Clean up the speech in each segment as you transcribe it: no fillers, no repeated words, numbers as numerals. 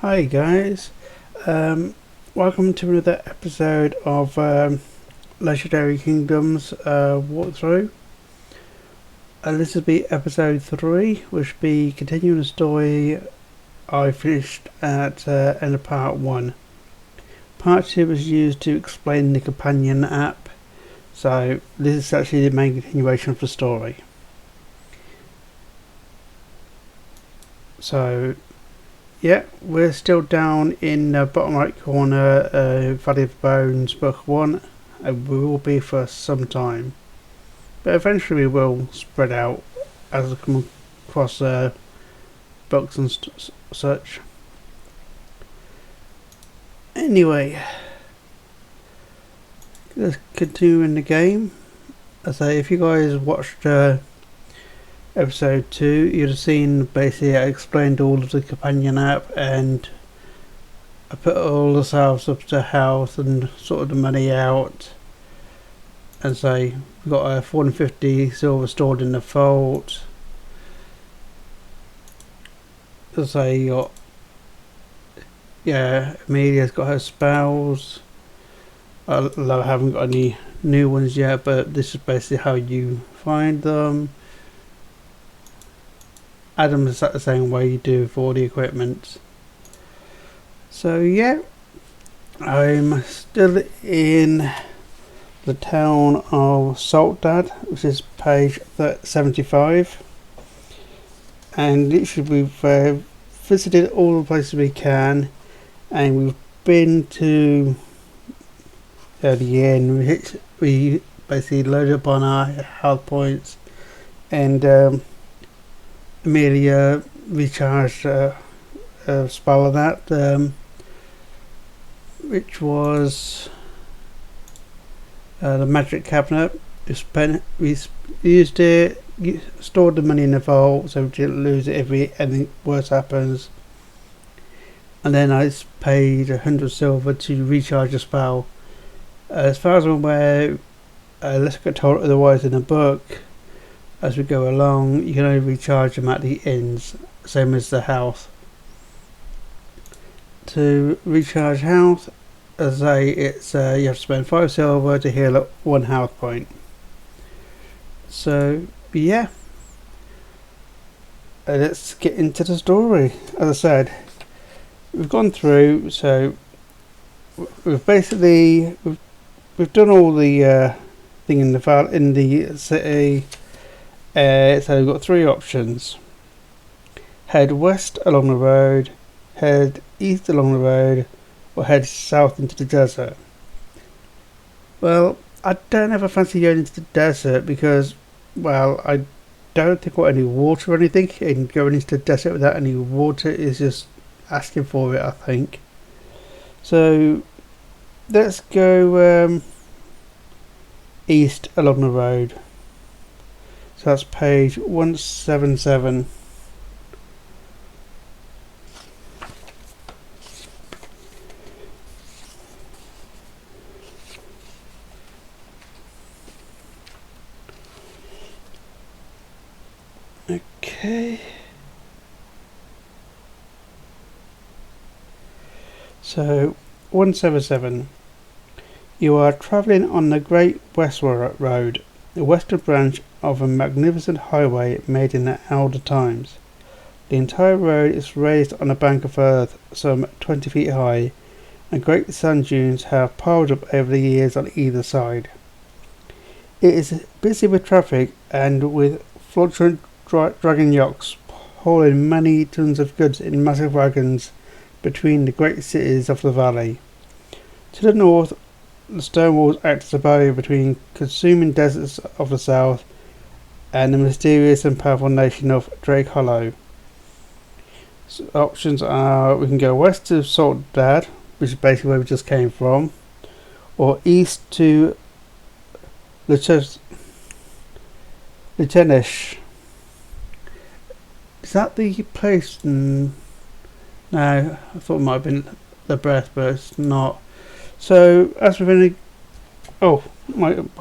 Hi guys, welcome to another episode of Legendary Kingdoms walkthrough. This will be episode 3, which will be continuing the story I finished at end of part 1. Part 2 was used to explain the companion app, so this is actually the main continuation of the story. So yeah, we're still down in the bottom right corner, Valley of Bones, Book 1, and we will be for some time. But eventually we will spread out as we come across books and such. Anyway, let's continue in the game. I say, if you guys watched episode 2, you'd have seen basically I explained all of the companion app, and I put all the sales up to health and sorted the money out, and say we've got 450 silver stored in the vault. As I say, got, yeah, Amelia's got her spells, although I haven't got any new ones yet, but this is basically how you find them. Adam is the same way you do for all the equipment. So yeah, I'm still in the town of Saltdad, which is page 75, and literally we've visited all the places we can, and we've been to the end. We basically loaded up on our health points, and Amelia recharged a spell of that, which was the magic cabinet. We used it, stored the money in the vault so we didn't lose it if anything worse happens. And then I paid 100 silver to recharge the spell. As far as I'm aware, unless I get told otherwise in the book, as we go along, you can only recharge them at the ends, same as the health. To recharge health, as I say, it's you have to spend 5 silver to heal at 1 health point. So yeah, let's get into the story. As I said, we've gone through, so we've basically we've done all the thing in the city. So we've got 3 options: head west along the road, head east along the road, or head south into the desert. Well, I don't ever fancy going into the desert because, well, I don't think I want any water or anything, and going into the desert without any water is just asking for it, I think. So let's go east along the road. So that's page 177. Okay. So 177. You are travelling on the Great West Road, the western branch of a magnificent highway made in the elder times. The entire road is raised on a bank of earth some 20 feet high, and great sand dunes have piled up over the years on either side. It is busy with traffic and with fraudulent dragon yachts hauling many tons of goods in massive wagons between the great cities of the valley. To the north, the stone walls act as a barrier between consuming deserts of the south and the mysterious and powerful nation of Drake Hollow. So options are: we can go west to Saltdad, which is basically where we just came from, or east to Luutanesh. Is that the place? No, I thought it might have been the breath, but it's not. So as with any, I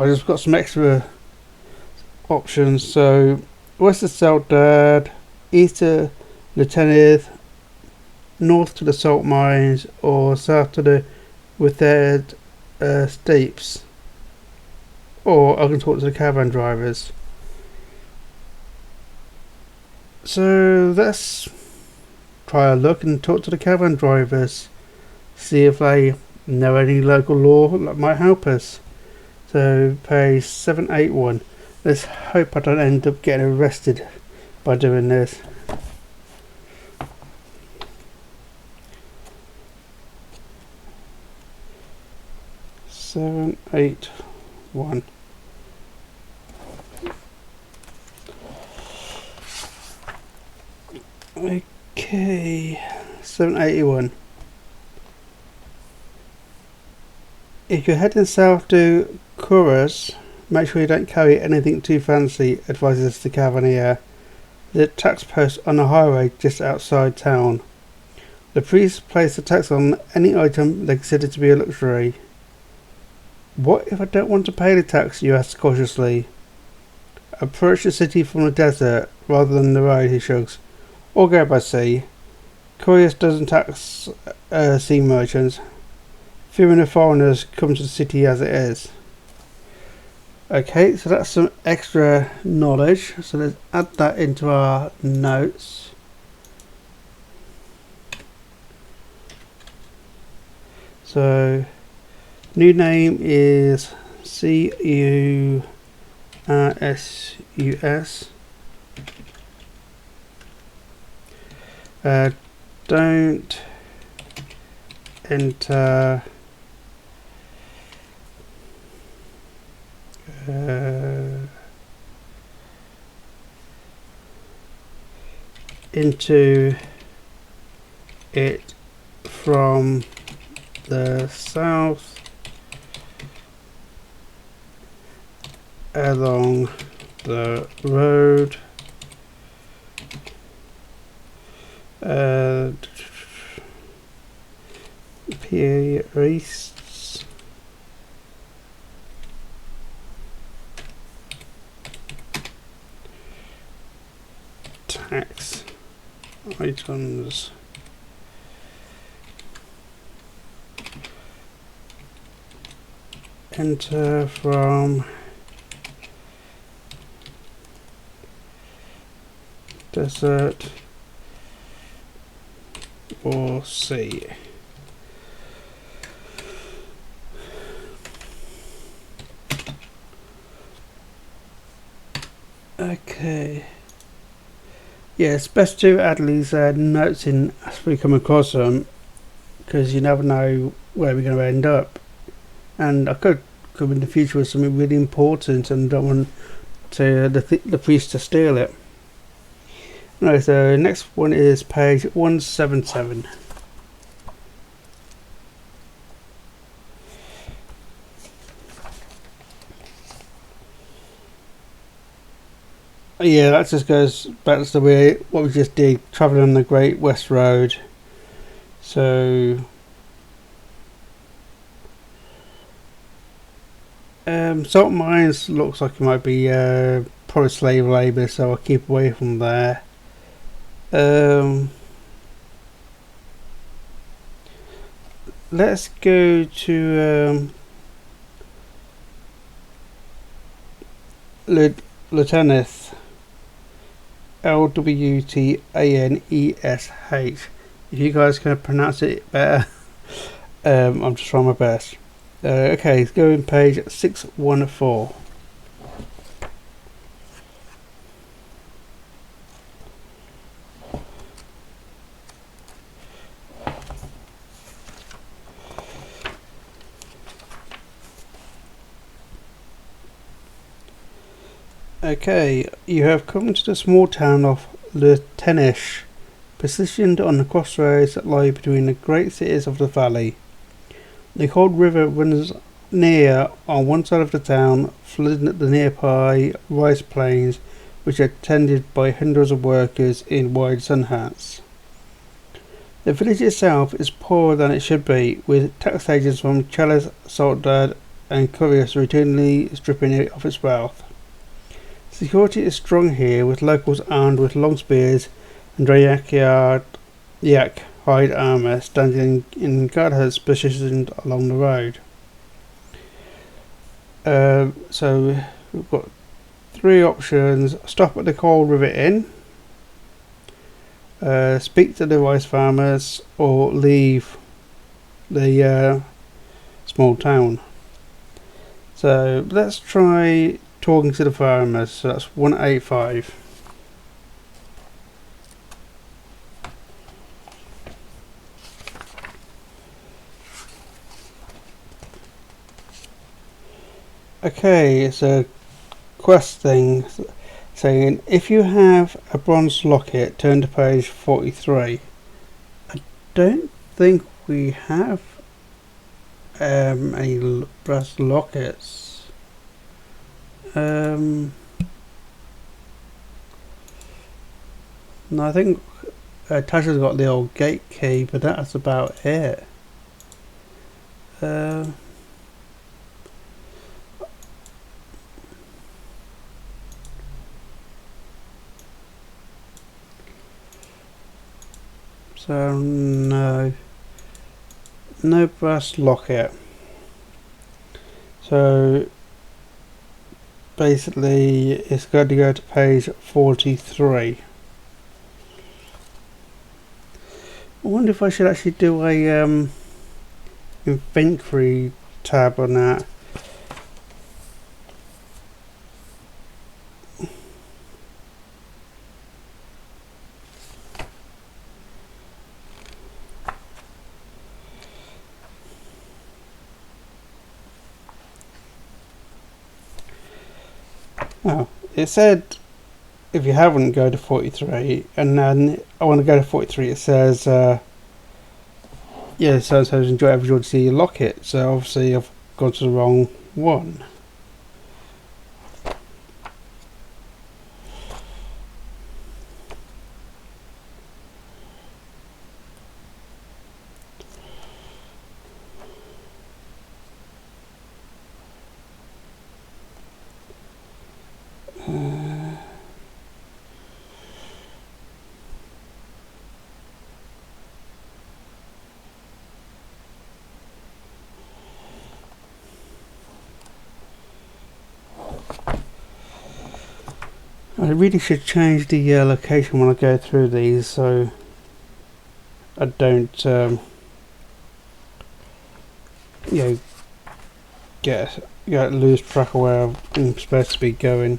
just got some extra options. So west to Saltdad, east to Luutanesh, north to the salt mines or south to the withered steeps. Or I can talk to the caravan drivers. So let's try a look and talk to the caravan drivers. See if they know any local law that might help us. So page 781. Let's hope I don't end up getting arrested by doing this. Seven, 8, 1. Okay, 781. If you're heading south to Kuras, make sure you don't carry anything too fancy, advises the cavalier. The tax post on the highway just outside town. The priests place the tax on any item they consider to be a luxury. What if I don't want to pay the tax? You ask cautiously. Approach the city from the desert rather than the road, he shrugs. Or go by sea. Curious doesn't tax sea merchants. Fearing the foreigners come to the city as it is. Okay, so that's some extra knowledge. So let's add that into our notes. So new name is Cursus. Don't enter into it from the south along the road priests tax items enter from desert or sea. Okay. Yeah, it's best to add these notes in as we come across them, because you never know where we're going to end up. And I could come in the future with something really important and don't want to the priest to steal it. Right, so next one is page 177. Yeah, that just goes back to the way what we just did, travelling on the Great West Road. So salt mines looks like it might be probably slave labour, so I'll keep away from there. Let's go to Luutanesh. Lwutanesh. If you guys can pronounce it better, I'm just trying my best. Okay, let's go in page 614. Okay, you have come to the small town of Luutanesh, positioned on the crossroads that lie between the great cities of the valley. The cold river runs near on one side of the town, flooding the nearby rice plains, which are tended by hundreds of workers in wide sun hats. The village itself is poorer than it should be, with tax agents from Chalice, Saltdad and Curious routinely stripping it of its wealth. Security is strong here, with locals armed with long spears and yak hide armour standing in guard huts positioned along the road. So we've got 3 options: stop at the Cold River Inn, speak to the rice farmers, or leave the small town. So let's try talking to the farmers. So that's 185. Okay, it's a quest thing saying if you have a bronze locket, turn to page 43. I don't think we have any brass lockets. No, I think Tasha's got the old gate key, but that's about it. So no brass locket. So basically it's going to go to page 43. I wonder if I should actually do a inventory tab on that. Oh, it said if you haven't, go to 43, and then I want to go to 43. It says yeah, so enjoy every joy to see you lock it. So obviously I've gone to the wrong one. I really should change the location when I go through these, so I don't, lose track of where I'm supposed to be going.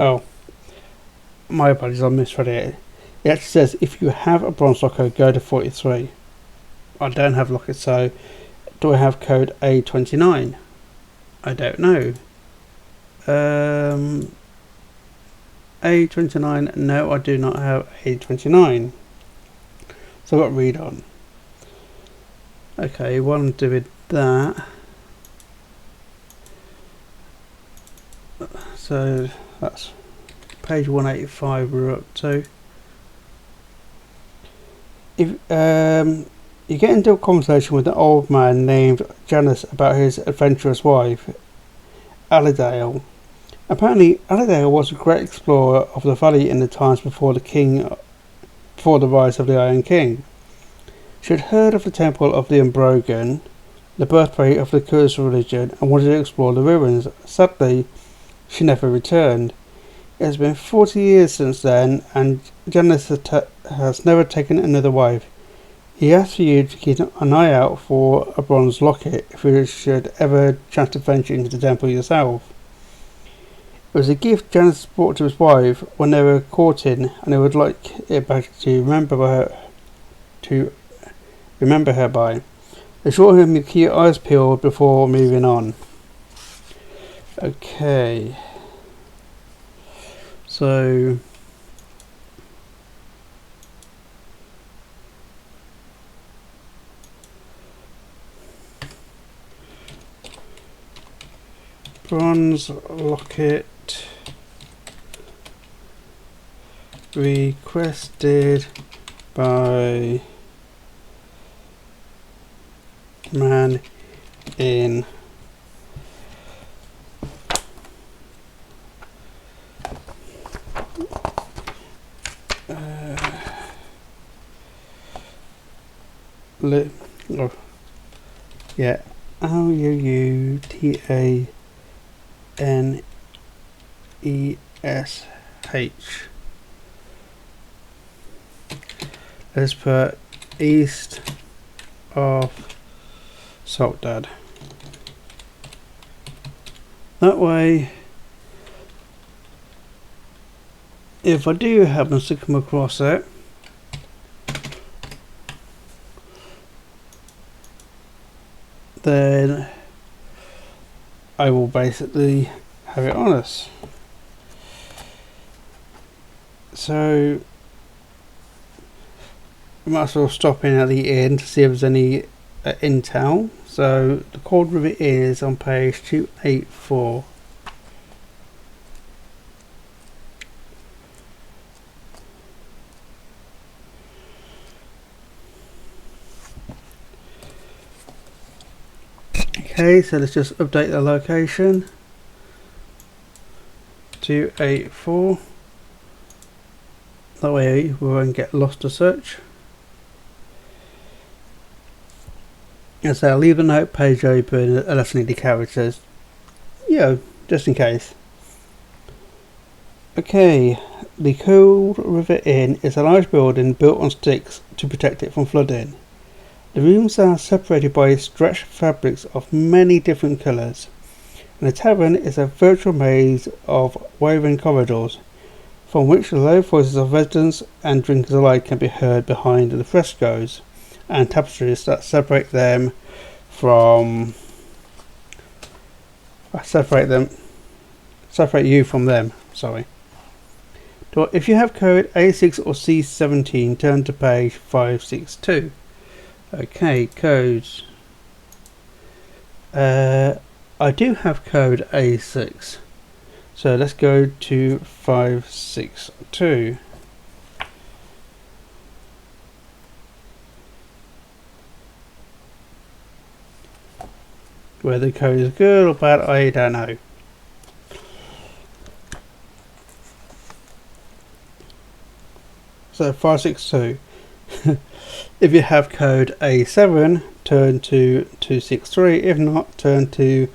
Oh, my apologies, I misread it. It actually says if you have a bronze locker, go to 43. I don't have locket, so do I have code A29? I don't know. A29, no, I do not have A29. So I've got read on. Okay, while I'm doing that, so that's page 185 we're up to. If you get into a conversation with an old man named Janus about his adventurous wife, Allerdale. Apparently, Allerdale was a great explorer of the valley in the times before the rise of the Iron King. She had heard of the temple of the Unbroken, the birthplace of the Kurz religion, and wanted to explore the ruins. Sadly, she never returned. It has been 40 years since then, and Janus has never taken another wife. He asks for you to keep an eye out for a bronze locket if you should ever chance to venture into the temple yourself. It was a gift Janus brought to his wife when they were courting, and he would like it back to remember her by. Assure him you keep your eyes peeled before moving on. Okay. So bronze locket requested by man in oh, yeah, Luutanesh. Let's put east of Saltdad. That way, if I do happen to come across it, then I will basically have it on us. So we might as well stop in at the end to see if there's any intel. So the code with it is on page 284. Okay, so let's just update the location. 284. That way we won't get lost to search. And so I'll leave the note page open and that's the characters, just in case. Okay, the Cold River Inn is a large building built on sticks to protect it from flooding. The rooms are separated by stretched fabrics of many different colours, and the tavern is a virtual maze of woven corridors, from which the low voices of residents and drinkers alike can be heard behind the frescoes and tapestries that separate them from separate you from them. Sorry. If you have code A6 or C17, turn to page 562. Okay, codes. I do have code A6, so let's go to 562. Whether the code is good or bad, I don't know. So 562. If you have code A7, turn to 263. If not, turn to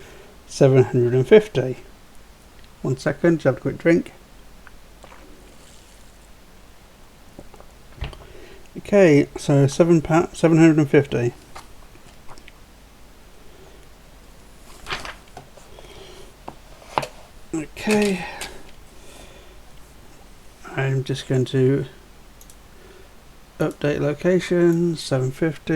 750. 1 second, just have a quick drink. Okay, so 750. Okay, I'm just going to update location 750.